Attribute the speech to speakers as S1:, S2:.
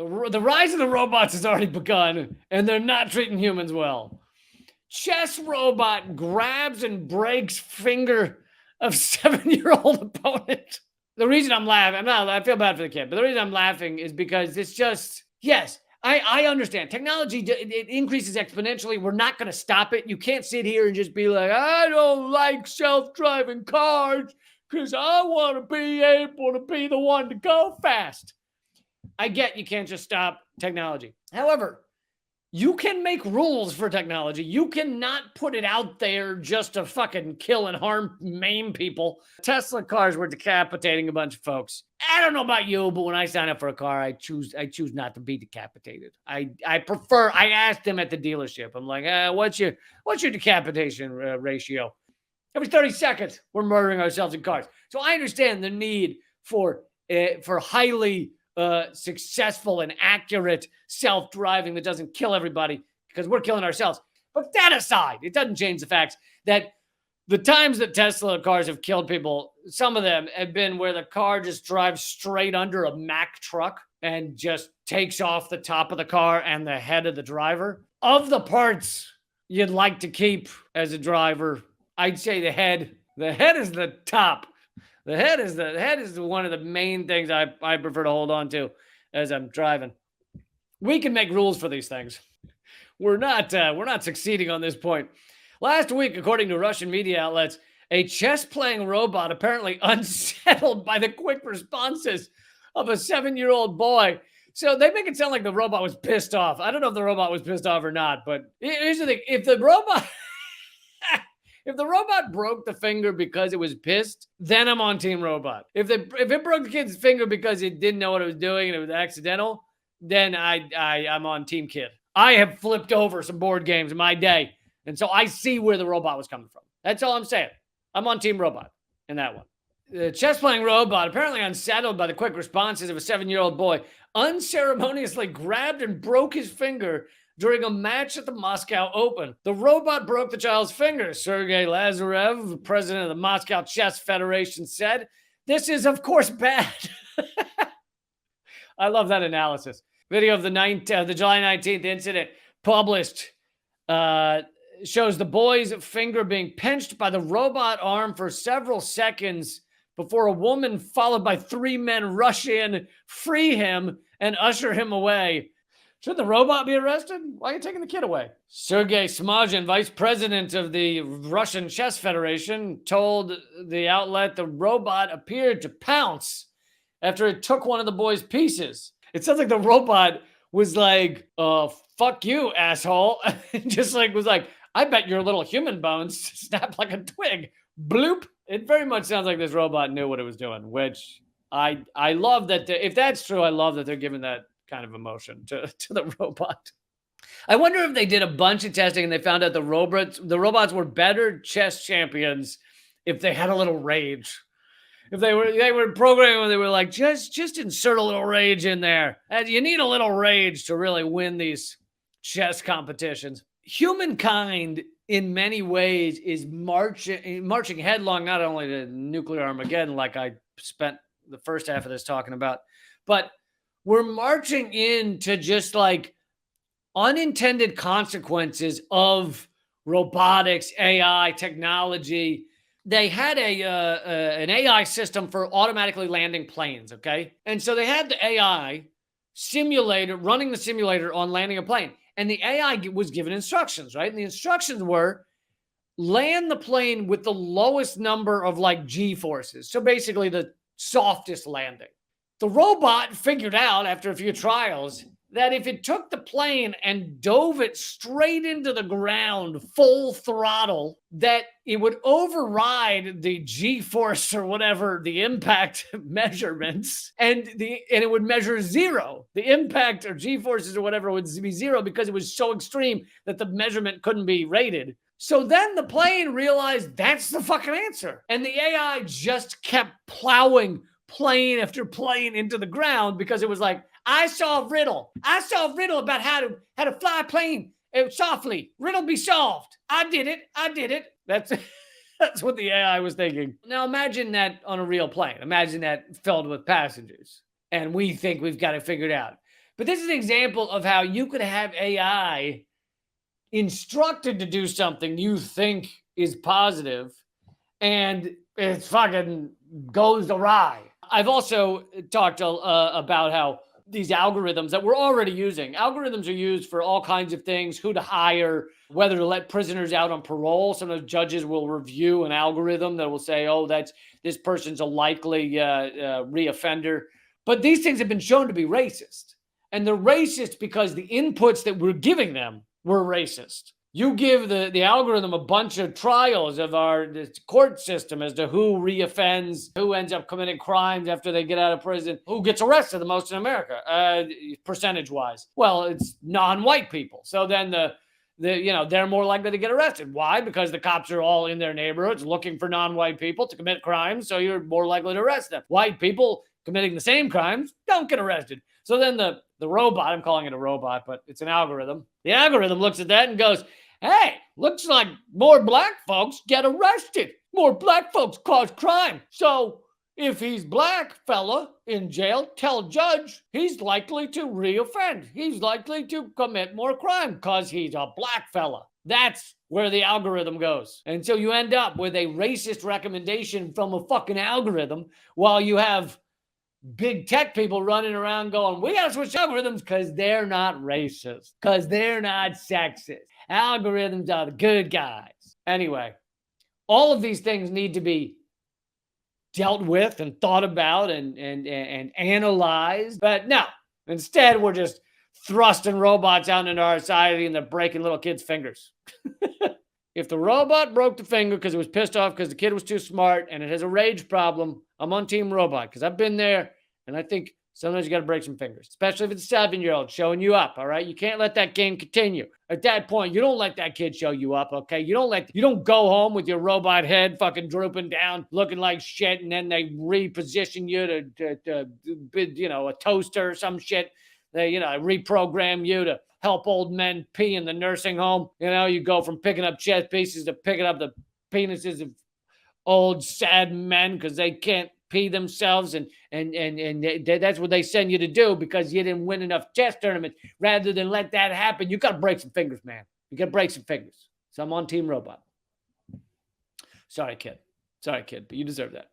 S1: The rise of the robots has already begun, and they're not treating humans well. Chess robot grabs and breaks finger of 7-year-old opponent. The reason I'm laughing, I feel bad for the kid, but the reason I'm laughing is because it's just, yes, I understand. Technology, it increases exponentially. We're not going to stop it. You can't sit here and just be like, I don't like self-driving cars because I want to be able to be the one to go fast. I get you can't just stop technology. However, you can make rules for technology. You cannot put it out there just to fucking kill and harm, maim people. Tesla cars were decapitating a bunch of folks. I don't know about you, but when I sign up for a car, I choose not to be decapitated. I asked them at the dealership. I'm like, what's your decapitation ratio? Every 30 seconds, we're murdering ourselves in cars. So I understand the need for highly successful and accurate self-driving that doesn't kill everybody because we're killing ourselves. But that aside, it doesn't change the fact that the times that Tesla cars have killed people, some of them have been where the car just drives straight under a Mack truck and just takes off the top of the car and the head of the driver. Of the parts you'd like to keep as a driver, I'd say the head. The head is the top. The head is one of the main things I prefer to hold on to as I'm driving. We can make rules for these things. We're not succeeding on this point. Last week, according to Russian media outlets, a chess-playing robot apparently unsettled by the quick responses of a 7-year-old boy. So they make it sound like the robot was pissed off. I don't know if the robot was pissed off or not, but here's the thing. If the robot broke the finger because it was pissed, then I'm on Team Robot. If it broke the kid's finger because it didn't know what it was doing and it was accidental, then I'm on Team Kid. I have flipped over some board games in my day, and so I see where the robot was coming from. That's all I'm saying. I'm on Team Robot in that one. The chess-playing robot, apparently unsettled by the quick responses of a 7-year-old boy, unceremoniously grabbed and broke his finger during a match at the Moscow Open. The robot broke the child's finger, Sergei Lazarev, president of the Moscow Chess Federation, said. This is, of course, bad. I love that analysis. Video of the July 19th incident published shows the boy's finger being pinched by the robot arm for several seconds before a woman followed by 3 men rush in, free him, and usher him away. Should the robot be arrested? Why are you taking the kid away? Sergei Smazhin, vice president of the Russian Chess Federation, told the outlet the robot appeared to pounce after it took one of the boy's pieces. It sounds like the robot was like, fuck you, asshole. Just like was like, I bet your little human bones snapped like a twig. Bloop. It very much sounds like this robot knew what it was doing, which I love that. If that's true, I love that they're giving that kind of emotion to the robot. I wonder if they did a bunch of testing and they found out the robots were better chess champions if they had a little rage. If they were programming where they were like, just insert a little rage in there. And you need a little rage to really win these chess competitions. Humankind, in many ways, is marching headlong, not only to nuclear Armageddon, like I spent the first half of this talking about, but we're marching into just like unintended consequences of robotics, AI, technology. They had an AI system for automatically landing planes, okay? And so they had the AI simulator, running the simulator on landing a plane. And the AI was given instructions, right? And the instructions were land the plane with the lowest number of like G-forces. So basically the softest landing. The robot figured out after a few trials that if it took the plane and dove it straight into the ground, full throttle, that it would override the G-force or whatever, the impact measurements, and it would measure zero. The impact or G-forces or whatever would be zero because it was so extreme that the measurement couldn't be rated. So then the plane realized that's the fucking answer. And the AI just kept plowing plane after plane into the ground because it was like, I saw a riddle. I saw a riddle about how to fly a plane softly. Riddle be solved. I did it. That's what the AI was thinking. Now imagine that on a real plane. Imagine that filled with passengers. And we think we've got it figured out. But this is an example of how you could have AI instructed to do something you think is positive, and it fucking goes awry. I've also talked about how these algorithms that we're already using, algorithms are used for all kinds of things: who to hire, whether to let prisoners out on parole. Some of the judges will review an algorithm that will say, oh, this person's a likely reoffender. But these things have been shown to be racist. And they're racist because the inputs that we're giving them were racist. You give the algorithm a bunch of trials of our court system as to who reoffends, who ends up committing crimes after they get out of prison, who gets arrested the most in America, percentage-wise. Well, it's non-white people. So then they're more likely to get arrested. Why? Because the cops are all in their neighborhoods looking for non-white people to commit crimes, so you're more likely to arrest them. White people committing the same crimes don't get arrested. So then the robot, I'm calling it a robot, but it's an algorithm. The algorithm looks at that and goes, hey, looks like more black folks get arrested. More black folks cause crime. So if he's black fella in jail, tell judge he's likely to reoffend. He's likely to commit more crime because he's a black fella. That's where the algorithm goes. And so you end up with a racist recommendation from a fucking algorithm while you have big tech people running around going, we gotta switch algorithms because they're not racist, because they're not sexist. Algorithms are the good guys. Anyway, all of these things need to be dealt with and thought about and analyzed. But no, instead we're just thrusting robots out into our society and they're breaking little kids' fingers. If the robot broke the finger because it was pissed off because the kid was too smart and it has a rage problem, I'm on Team Robot because I've been there, and I think sometimes you got to break some fingers, especially if it's a 7-year-old showing you up. All right, you can't let that game continue. At that point, you don't let that kid show you up. Okay, you don't go home with your robot head fucking drooping down, looking like shit, and then they reposition you to a toaster or some shit. They reprogram you to help old men pee in the nursing home. You go from picking up chess pieces to picking up the penises of old sad men because they can't pee themselves, and that's what they send you to do because you didn't win enough chess tournaments. Rather than let that happen, you got to break some fingers, man. You got to break some fingers. So I'm on Team Robot. Sorry, kid, but you deserve that.